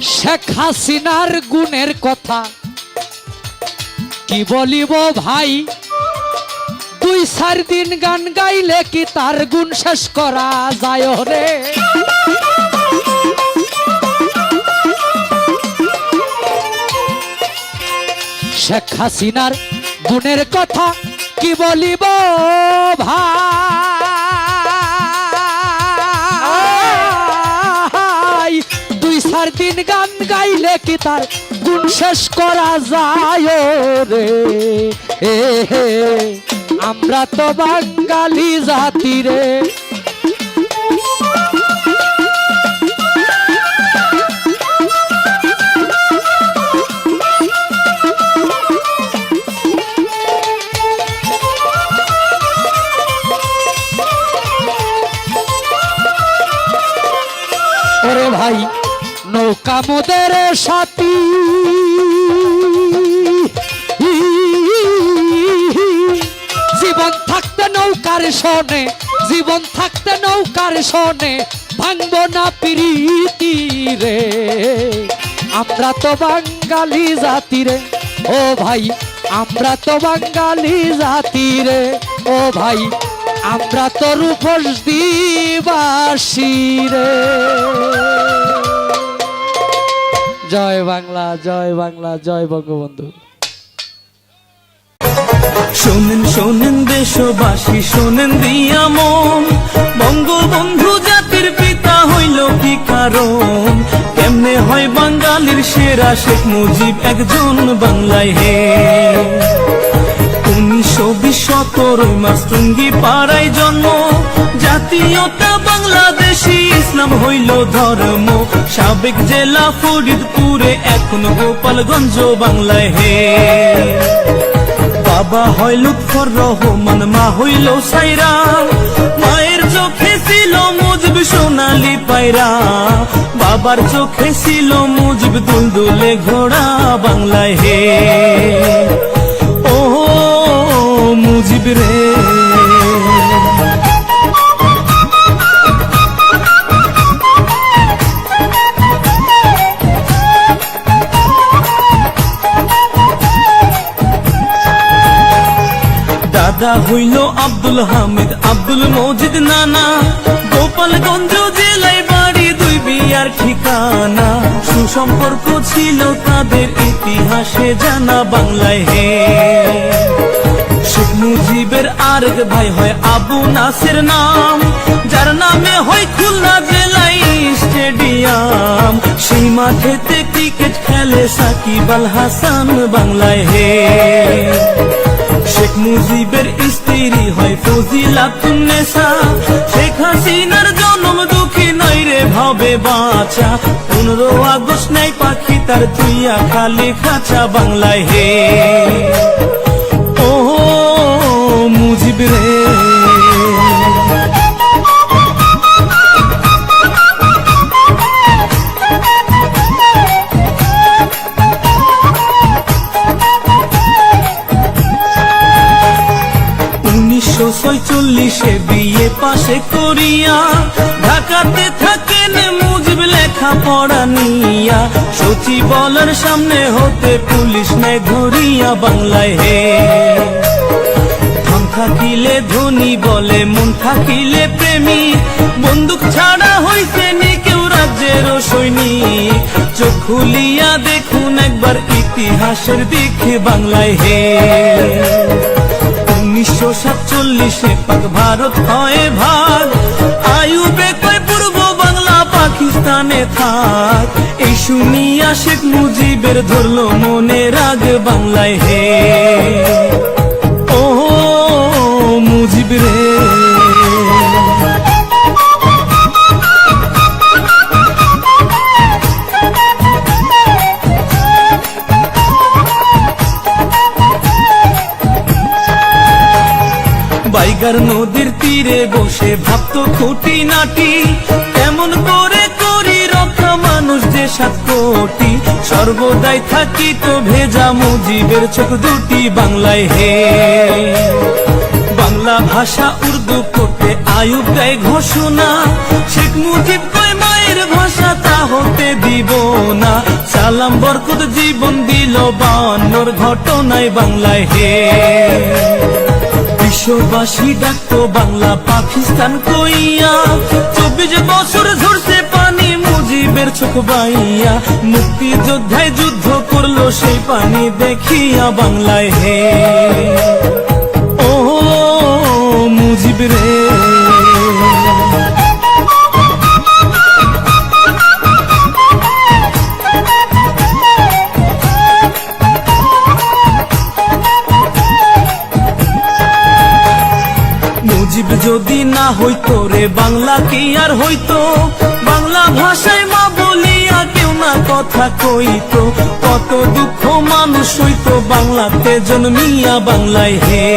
শেখ হাসিনার গুণের কথা কি বলিব ভাই, 2-4 দিন গান গাইলে কি তার গুণ শেষ করা যায় রে। শেখ হাসিনার গুণের কথা কি বলিব ভাই, 2-4 দিন গান গাইলে কি তার গুণ শেষ করা যায় রে। আমরা তো বাঙালি জাতি রে। ওরে ভাই নৌকা মোদের সাথী, জীবন থাকতে নৌকার শোনে, জীবন থাকতে নৌকার শোনে, ভাঙব না প্রীতি রে। আমরা তো বাঙালি জাতি রে ও ভাই, আমরা তো বাঙালি জাতি রে ও ভাই, আমরা তো রূপসদীবাসী রে। জয় বাংলা, জয় বাংলা, জয় বঙ্গবন্ধু। শোনেন শোনেন দেশবাসী, শোনেন দিয়া মন, বঙ্গবন্ধু জাতির পিতা হইল কি কারণ? কেমনে হয় বাঙালির সেরা শেখ মুজিব একজন বাংলায় হে। 1920 মাস টুঙ্গি পাড়ায় জন্ম, জাতীয়তা বাংলাদেশি, ইসলাম হইল ধর্ম। সাবেক জেলা ফরিদপুরে, এখন গোপালগঞ্জ বাংলায় হে। বাবা হয় লুৎফর রহমান, মা হইল সাইরা, মায়ের চোখে ছিল মুজিব সোনালি পায়রা, বাবার চোখে ছিল মুজিব দুলদুলে ঘোড়া বাংলায় হে। ও মুজিব রে। দাদা হইল আব্দুল হামিদ, আব্দুল মজিদ নানা, গোপালগঞ্জ জেলায় বাড়ি, 2 বিয়ার ঠিকানা। সুসম্পর্ক ছিল তাদের, ইতিহাসে জানা বাংলায় হে। শেখ মুজিবের আরেক ভাই হয় আবু নাসের নাম, যার নামে হয় খুলনা জেলায় স্টেডিয়াম। সেই মাঠেতে ক্রিকেট খেলে সাকিব আল হাসান বাংলায় হে। শেখ মুজিবের স্ত্রী হয় ফজিলাতুন্নেসা, শেখ হাসিনার জন্ম দুঃখী নয় রে ভাবে বাঁচা। 15 আগস্ট নাই পাখি তার তুইয়া খালি খাঁচা বাংলায় হে। ও মুজিব রে। বিয়ে পাশে করিয়া, ঢাকাতে থাকেন মুজিব লেখা পড়া নিয়া। সচিবালয়ের সামনে হতে পুলিশ নেয় ধরিয়া বাংলায় হে। ধন থাকিলে ধনী বলে, মন থাকিলে প্রেমী, বন্দুক ছাড়া হইছে নি কেউ রাজ্যের সৈনিক। চোখ খুলিয়া দেখুন একবার ইতিহাসের দিকে বাংলায় হে। 1947 পাক ভারত হয় ভাগ, আইয়ুবে কয় পূর্ব বাংলা পাকিস্তানে থাক। এই শুনিয়া শেখ মুজিবের ধরল মনে রাগ বাংলায় হে। ও মুজিব রে। বাইগার নদীর তীরে বসে ভাবতো খুঁটি নাটি, কেমন করে করি রক্ষা মানুষ যে 7 কোটি। সর্বদাই থাকিত ভেজা মুজিবের চোখ দুটি বাংলায় হে। বাংলা ভাষা উর্দু করতে আইয়ুব দেয় ঘোষণা, শেখ মুজিব কয় মায়ের ভাষা ভাষা তা হতে দিব না। সালাম বরকত জীবন দিল 52 ঘটনায় বাংলায় হে। বিশ্ববাসী ডাকতো বাংলা পাকিস্তান কইয়া, 24 বছর ঝরছে পানি মুজিবের চোখ বাইয়া। মুক্তিযোদ্ধায় যুদ্ধ করলো সেই পানি দেখিয়া বাংলায় হে। ও মুজিব রে, মুজিব যদি না হইতো রে বাংলা কি আর হইতো। বাংলা ভাষায় মা বলিয়া কেউ না কথা কইতো। কত দুঃখ মানুষ হইতো বাংলাতে জন্মিয়া বাংলায় হে।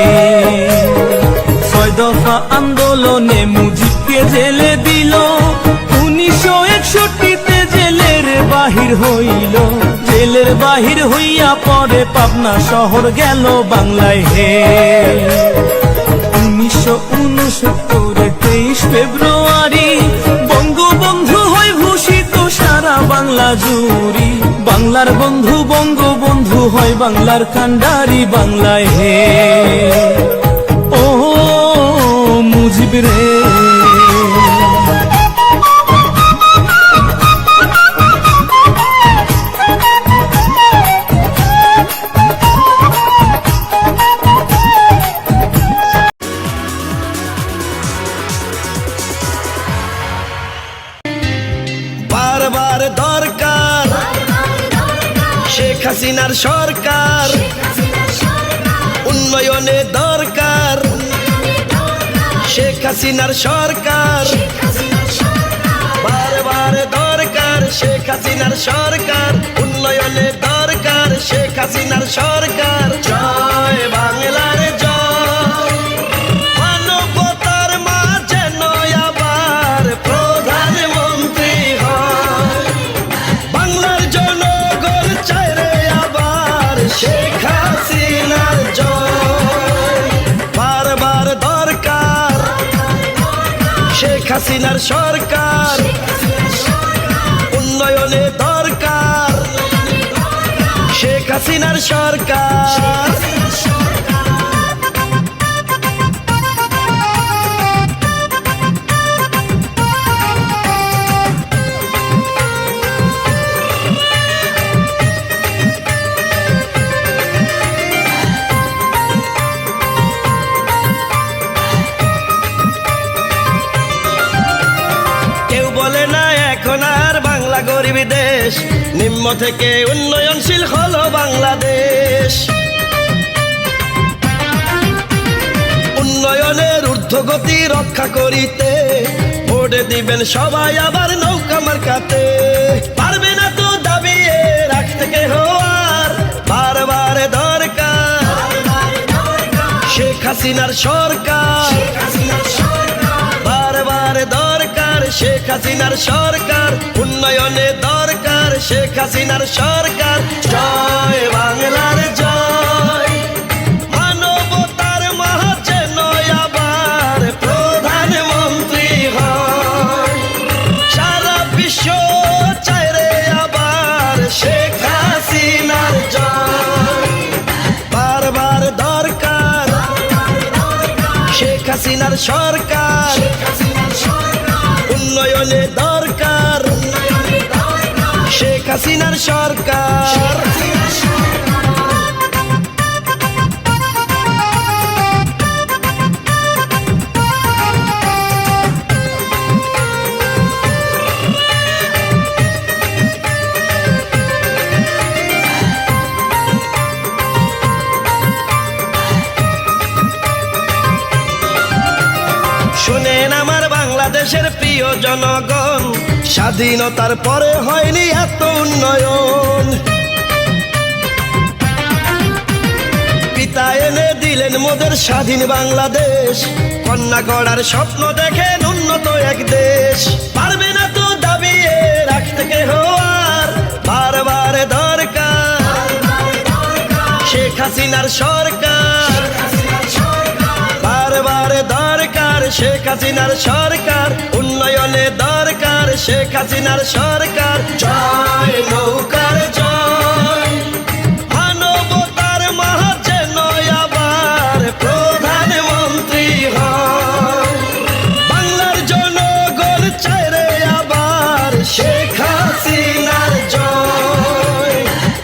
6 দফা আন্দোলনে মুজিবকে জেলে দিল, 1961তে জেলের বাহির হইল। জেলের বাহির হইয়া পরে পাবনা শহর গেল বাংলায় হে। 1969 23 ফেব্রুয়ারি বঙ্গবন্ধু হয় ভূষিত সারা বাংলা জুড়ি। বাংলার বন্ধু বঙ্গবন্ধু হয় বাংলার কান্ডারি বাংলায় হে। ও মুজিব রে, বারবার দরকার শেখ হাসিনার সরকার, উন্নয়নে দরকার শেখ হাসিনার সরকার। বারবার দরকার শেখ হাসিনার সরকার, উন্নয়নে দরকার শেখ হাসিনার সরকার। জয় বাংলার জয়, মানবতার মাঝে নয় আবার প্রধানমন্ত্রী হয়। বাংলার জনগণ চায় রে আবার শেখ হাসিনার জয়। বারবার দরকার শেখ হাসিনার সরকার, উন্নয়নে দরকার শেখ হাসিনার সরকার। কেউ বলে না এখন আর বাংলা গরিব দেশ, নিম্ন থেকে উন্নয়নশীল হলো বাংলাদেশ। উন্নয়নের ঊর্ধ্বগতি রক্ষা করিতে ভোটে দিবেন সবাই আবার নৌকা মার্কাতে। পারবে না তো দাবিয়ে রাখতে কেহ আর, বারবার দরকার শেখ হাসিনার সরকার। বারবার দরকার শেখ হাসিনার সরকার, উন্নয়নে দরকার শেখ হাসিনার সরকার। জয় বাংলার জয়, মানবতার মাঝে নয় আবার প্রধানমন্ত্রী হয়। সারা বিশ্ব চায় রে আবার শেখ হাসিনার জয়। বারবার দরকার শেখ হাসিনার সরকার, উন্নয়নে দরকার শেখ হাসিনার সরকার। শুনেন আমার বাংলাদেশের প্রিয় জনগণ, স্বাধীনতার পরে হয়নি এত উন্নয়ন। পিতা এনে দিলেন মোদের স্বাধীন বাংলাদেশ, কন্যা গড়ার স্বপ্ন দেখেন উন্নত এক দেশ। পারবে না তো দাবিয়ে রাখতে কেহ আর, বারবার দরকার শেখ হাসিনার সরকার। বারবার দরকার শেখ হাসিনার সরকার, উন্নয়নে দরকার শেখ হাসিনার সরকার জয় নৌকার জয় মানবতার মাঝে যেন আবার প্রধানমন্ত্রী হয় বাংলার জনগণ চায় রে আবার শেখ হাসিনার জয়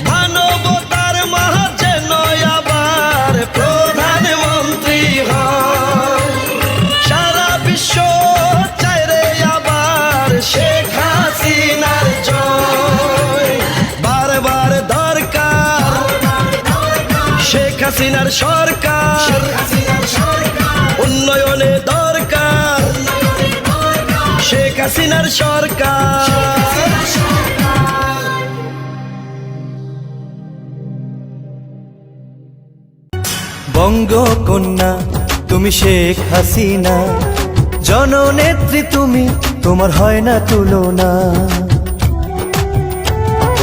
মানবতার মাঝে যেন আবার প্রধানমন্ত্রী হয় সারা বিশ্ব চায় রে আবার শেখ হাসিনার জয় বারবার দরকার শেখ হাসিনার সরকার উন্নয়নে দরকার শেখ হাসিনার সরকার বঙ্গকন্যা তুমি শেখ হাসিনা জননেত্রী তুমি তোমার হয় না তুলনা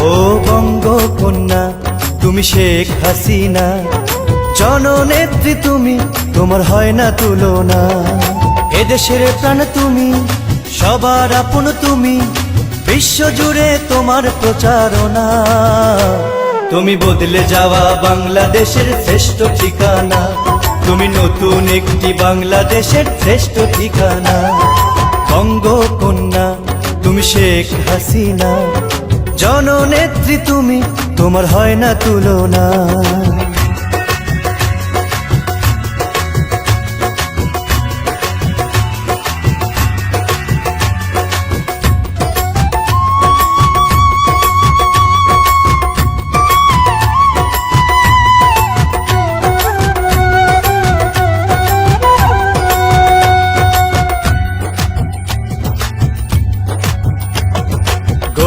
ও বঙ্গকন্যা তুমি শেখ হাসিনা জননেত্রী তুমি তোমার হয় না তুলনা এদেশের প্রাণ তুমি সবার আপন তুমি বিশ্বজুড়ে তোমার প্রচারণা তুমি বদলে যাওয়া বাংলাদেশের শ্রেষ্ঠ ঠিকানা তুমি নতুন একটি বাংলাদেশের শ্রেষ্ঠ ঠিকানা বঙ্গকন্যা তুমি শেখ হাসিনা জননেত্রী তুমি তোমার হয় না তুলনা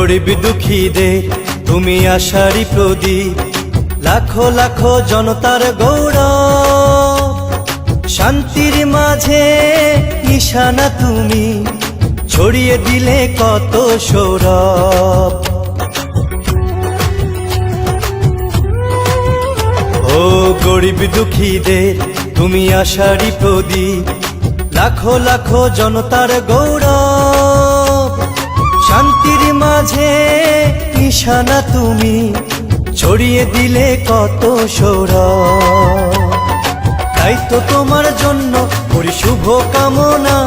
গরিব দুঃখীদের তুমি আশারি প্রদীপ লাখো লাখো জনতার গৌরব শান্তির মাঝে নিশানা তুমি ছড়িয়ে দিলে কত সৌরভ ও গরিব দুঃখীদের তুমি আশারি প্রদীপ লাখো লাখো জনতার গৌরব শান্তির মাঝে নিশানা তুমি ছড়িয়ে দিলে কত সৌরভ তাই তো তোমার জন্য করি শুভ কামনা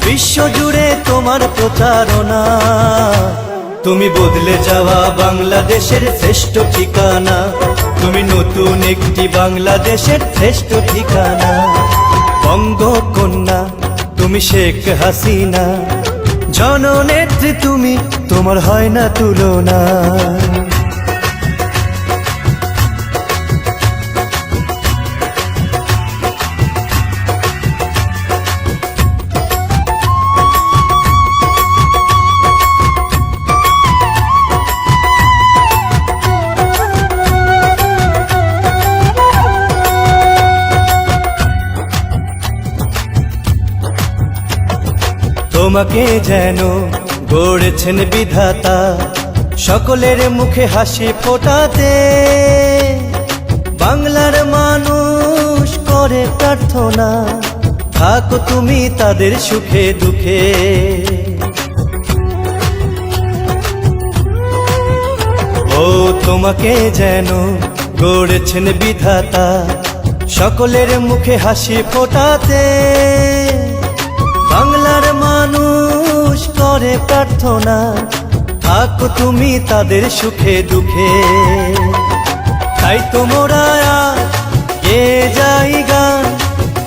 বিশ্বজুড়ে তোমার প্রচারণা তুমি বদলে যাওয়া বাংলাদেশের শ্রেষ্ঠ ঠিকানা তুমি নতুন একটি বাংলাদেশের শ্রেষ্ঠ ঠিকানা বঙ্গকন্যা তুমি শেখ হাসিনা জননেত্রী তুমি তোমার হয় না তুলনা তোমাকে যেন গড়েছেন বিধাতা সকলের মুখে হাসি ফোটাতে বাংলার মানুষ করে প্রার্থনা থাকো তুমি তাদের সুখে দুঃখে ও তোমাকে যেন গড়েছেন বিধাতা সকলের মুখে হাসি ফোটাতে বাংলার মানুষ করে প্রার্থনা থাকো তুমি তাদের সুখে দুঃখে তাই তোমরা গে যাই গান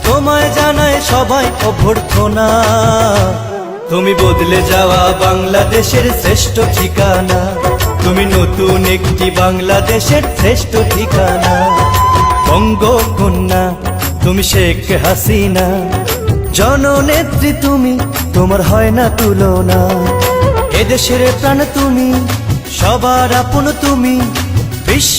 তোমায় জানায় সবাই অভ্যর্থনা তুমি বদলে যাওয়া বাংলাদেশের শ্রেষ্ঠ ঠিকানা তুমি নতুন একটি বাংলাদেশের শ্রেষ্ঠ ঠিকানা বঙ্গকন্যা তুমি শেখ হাসিনা জননেত্রী তুমি তোমার হয় না তুলনা এদেশের প্রাণ তুমি সবার আপন তুমি বিশ্ব